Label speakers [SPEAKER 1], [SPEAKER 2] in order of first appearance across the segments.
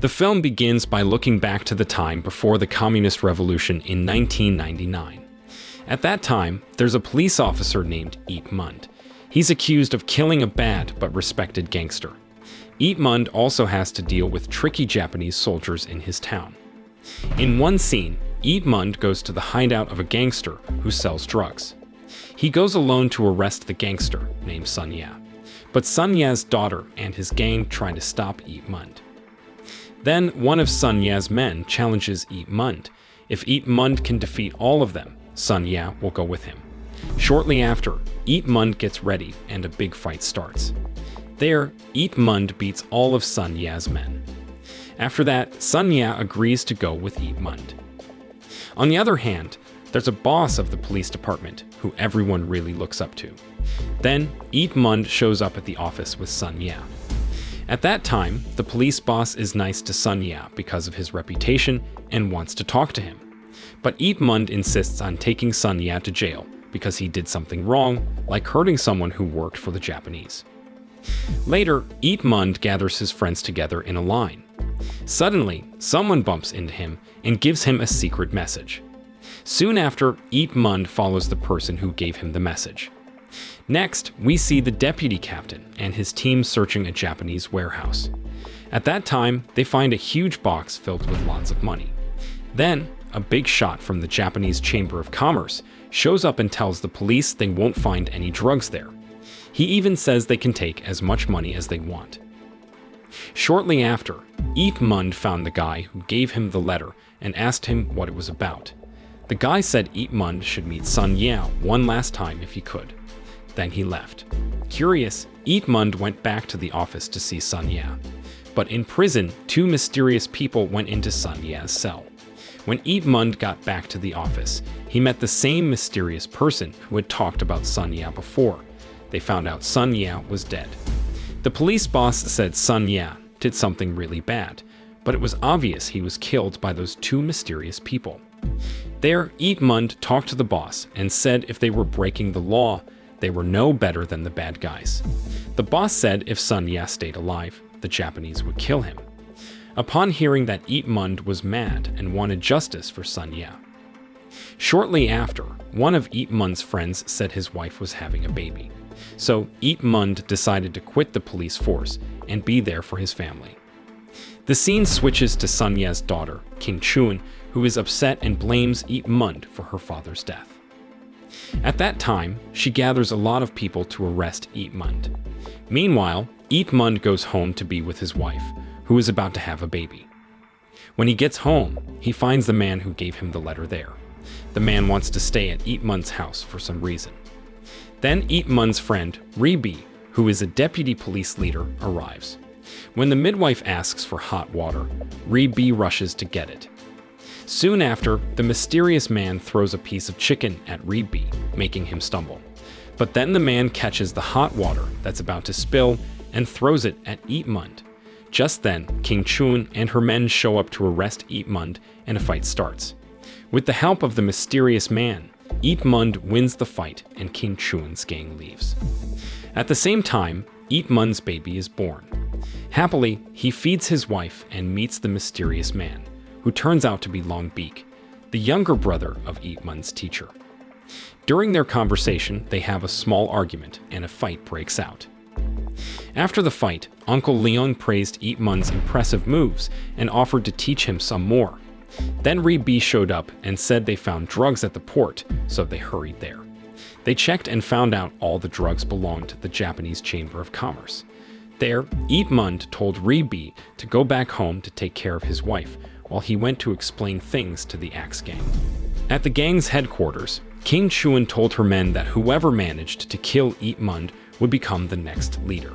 [SPEAKER 1] The film begins by looking back to the time before the Communist Revolution in 1999. At that time, there's a police officer named Ip Mund. He's accused of killing a bad but respected gangster. Ip Mund also has to deal with tricky Japanese soldiers in his town. In one scene, Ip Mund goes to the hideout of a gangster who sells drugs. He goes alone to arrest the gangster, named Sun Ya. But Sun Ya's daughter and his gang try to stop Ip Mund. Then one of Sun Ya's men challenges Ip Mund. If Ip Mund can defeat all of them, Sun Ya will go with him. Shortly after, Ip Mund gets ready and a big fight starts. There, Ip Mund beats all of Sun Ya's men. After that, Sun Ya agrees to go with Ip Mund. On the other hand, there's a boss of the police department who everyone really looks up to. Then, Ip Mund shows up at the office with Sun Ya. At that time, the police boss is nice to Sun Ya because of his reputation and wants to talk to him. But Ip Mund insists on taking Sun Ya to jail because he did something wrong, like hurting someone who worked for the Japanese. Later, Ip Mund gathers his friends together in a line. Suddenly, someone bumps into him and gives him a secret message. Soon after, Ip Mund follows the person who gave him the message. Next, we see the deputy captain and his team searching a Japanese warehouse. At that time, they find a huge box filled with lots of money. Then, a big shot from the Japanese Chamber of Commerce shows up and tells the police they won't find any drugs there. He even says they can take as much money as they want. Shortly after, Ip Mund found the guy who gave him the letter and asked him what it was about. The guy said Ip Mund should meet Sun Ya one last time if he could. Then he left. Curious, Ip Mund went back to the office to see Sun Ya. But in prison, two mysterious people went into Sun Ya's cell. When Ip Mund got back to the office, he met the same mysterious person who had talked about Sun Ya before. They found out Sun Ya was dead. The police boss said Sun Ya did something really bad, but it was obvious he was killed by those two mysterious people. There, Ip Mund talked to the boss and said if they were breaking the law, they were no better than the bad guys. The boss said if Sun Ya stayed alive, the Japanese would kill him. Upon hearing that, Ip Mund was mad and wanted justice for Sun Ya. Shortly after, one of Ip Mund's friends said his wife was having a baby. So Ip Mund decided to quit the police force and be there for his family. The scene switches to Sun Ya's daughter, King Chun, who is upset and blames Ip Mund for her father's death. At that time, she gathers a lot of people to arrest Ip Mund. Meanwhile, Ip Mund goes home to be with his wife, who is about to have a baby. When he gets home, he finds the man who gave him the letter there. The man wants to stay at Ip Mund's house for some reason. Then Ip Mund's friend, Ribi, who is a deputy police leader, arrives. When the midwife asks for hot water, Ribi rushes to get it. Soon after, the mysterious man throws a piece of chicken at Ribi, making him stumble. But then the man catches the hot water that's about to spill and throws it at Ip Mund. Just then, King Chun and her men show up to arrest Ip Mund, and a fight starts. With the help of the mysterious man, Ip Mund wins the fight and King Chun's gang leaves. At the same time, Ip Mund's baby is born. Happily, he feeds his wife and meets the mysterious man, who turns out to be Long Beak, the younger brother of Ip Mund's teacher. During their conversation, they have a small argument and a fight breaks out. After the fight, Uncle Leon praised Ip Mund's impressive moves and offered to teach him some more. Then Ribi showed up and said they found drugs at the port, so they hurried there. They checked and found out all the drugs belonged to the Japanese Chamber of Commerce. There, Ip Mund told Ribi to go back home to take care of his wife, while he went to explain things to the Axe Gang. At the gang's headquarters, King Chun told her men that whoever managed to kill Ip Mund would become the next leader.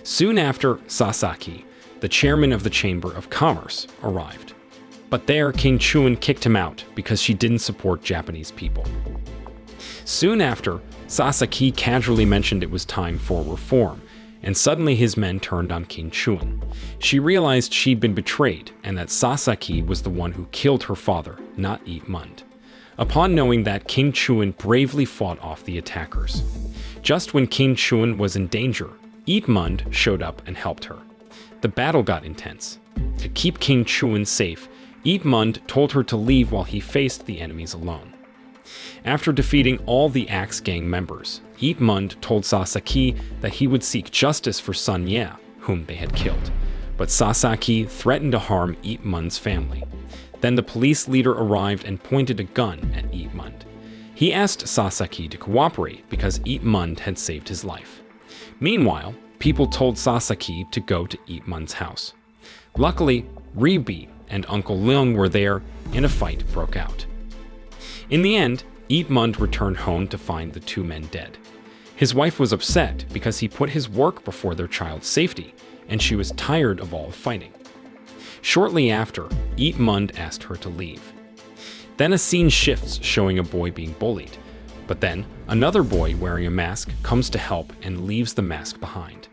[SPEAKER 1] Soon after, Sasaki, the chairman of the Chamber of Commerce, arrived. But there, King Chun kicked him out because she didn't support Japanese people. Soon after, Sasaki casually mentioned it was time for reform, and suddenly his men turned on King Chun. She realized she'd been betrayed and that Sasaki was the one who killed her father, not Ip Mund. Upon knowing that, King Chun bravely fought off the attackers. Just when King Chun was in danger, Ip Mund showed up and helped her. The battle got intense. to keep King Chuan safe, Ip Mund told her to leave while he faced the enemies alone. After defeating all the Axe gang members, Ip Mund told Sasaki that he would seek justice for Sun Ye, whom they had killed. But Sasaki threatened to harm Ip Mund's family. Then the police leader arrived and pointed a gun at Ip Mund. He asked Sasaki to cooperate because Ip Mund had saved his life. Meanwhile, people told Sasaki to go to Ip Mund's house. Luckily, Ribi and Uncle Leung were there, and a fight broke out. In the end, Ip Mund returned home to find the two men dead. His wife was upset because he put his work before their child's safety, and she was tired of all the fighting. Shortly after, Ip Mund asked her to leave. Then a scene shifts showing a boy being bullied, but then another boy wearing a mask comes to help and leaves the mask behind.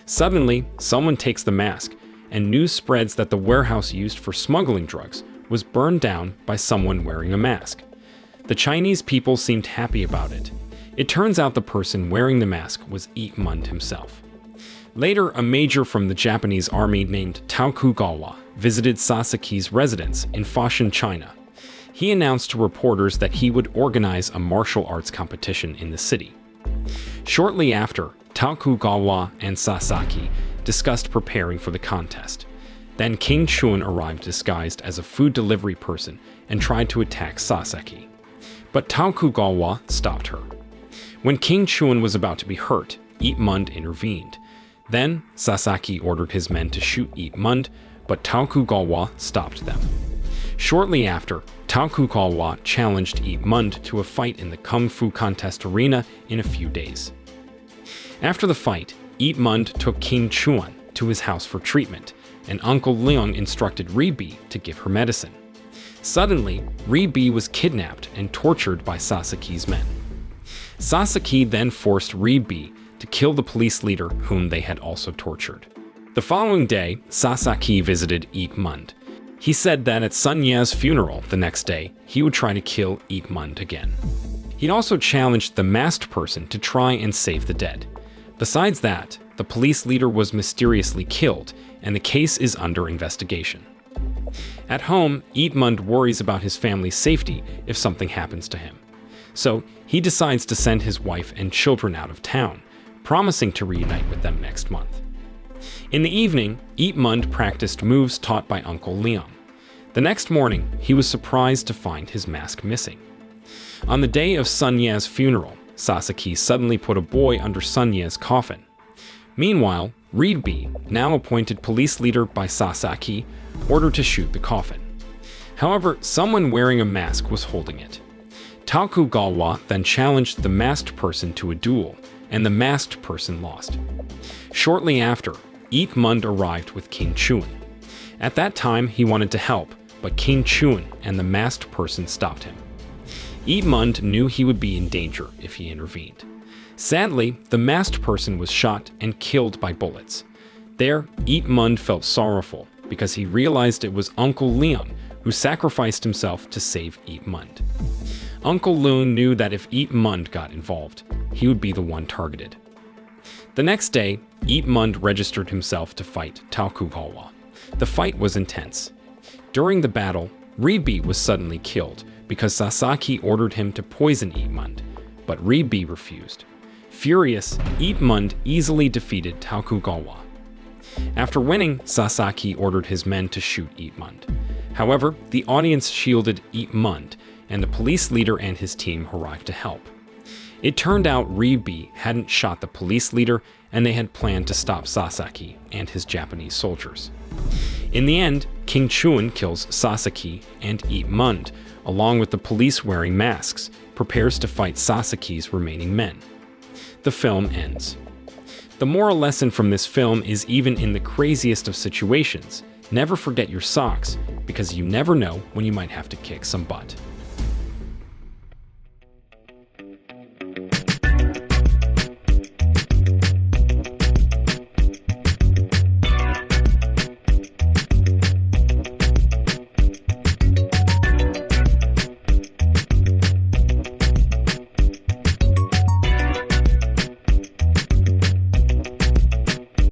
[SPEAKER 1] Suddenly, someone takes the mask, and news spreads that the warehouse used for smuggling drugs was burned down by someone wearing a mask. The Chinese people seemed happy about it. It turns out the person wearing the mask was Ip Mund himself. Later, a major from the Japanese army named Tokugawa visited Sasaki's residence in Foshan, China. He announced to reporters that he would organize a martial arts competition in the city. Shortly after, Tokugawa and Sasaki discussed preparing for the contest. Then King Chuan arrived disguised as a food delivery person and tried to attack Sasaki. But Tokugawa stopped her. When King Chuan was about to be hurt, Ip Mund intervened. Then Sasaki ordered his men to shoot Ip Mund, but Tokugawa stopped them. Shortly after, Tokugawa challenged Ip Mund to a fight in the Kung Fu contest arena in a few days. After the fight, Ip Mund took King Chuan to his house for treatment, and Uncle Leung instructed Ribi to give her medicine. Suddenly, Ribi was kidnapped and tortured by Sasaki's men. Sasaki then forced Ribi to kill the police leader whom they had also tortured. The following day, Sasaki visited Ip Mund. He said that at Sun Ye's funeral the next day, he would try to kill Ip Mund again. He'd also challenged the masked person to try and save the dead. Besides that, the police leader was mysteriously killed, and the case is under investigation. At home, Ip Mund worries about his family's safety if something happens to him. So he decides to send his wife and children out of town, promising to reunite with them next month. In the evening, Ip Mund practiced moves taught by Uncle Leung. The next morning, he was surprised to find his mask missing. On the day of Sun Ye's funeral, Sasaki suddenly put a boy under Sun Ye's coffin. Meanwhile, Ribi, now appointed police leader by Sasaki, ordered to shoot the coffin. However, someone wearing a mask was holding it. Tokugawa then challenged the masked person to a duel, and the masked person lost. Shortly after, Ip Mund arrived with King Chuan. At that time, he wanted to help, but King Chuan and the masked person stopped him. Ip Mund knew he would be in danger if he intervened. Sadly, the masked person was shot and killed by bullets. There, Ip Mund felt sorrowful because he realized it was Uncle Leung who sacrificed himself to save Ip Mund. Uncle Leung knew that if Ip Mund got involved, he would be the one targeted. The next day, Ip Mund registered himself to fight Tokugawa. The fight was intense. During the battle, Ribi was suddenly killed because Sasaki ordered him to poison Ip Mund, but Ribi refused. Furious, Ip Mund easily defeated Tokugawa. After winning, Sasaki ordered his men to shoot Ip Mund. However, the audience shielded Ip Mund, and the police leader and his team arrived to help. It turned out Ribi hadn't shot the police leader, and they had planned to stop Sasaki and his Japanese soldiers. In the end, King Chuan kills Sasaki, and Ip Mund, along with the police wearing masks, prepares to fight Sasaki's remaining men. The film ends. The moral lesson from this film is even in the craziest of situations, never forget your socks, because you never know when you might have to kick some butt.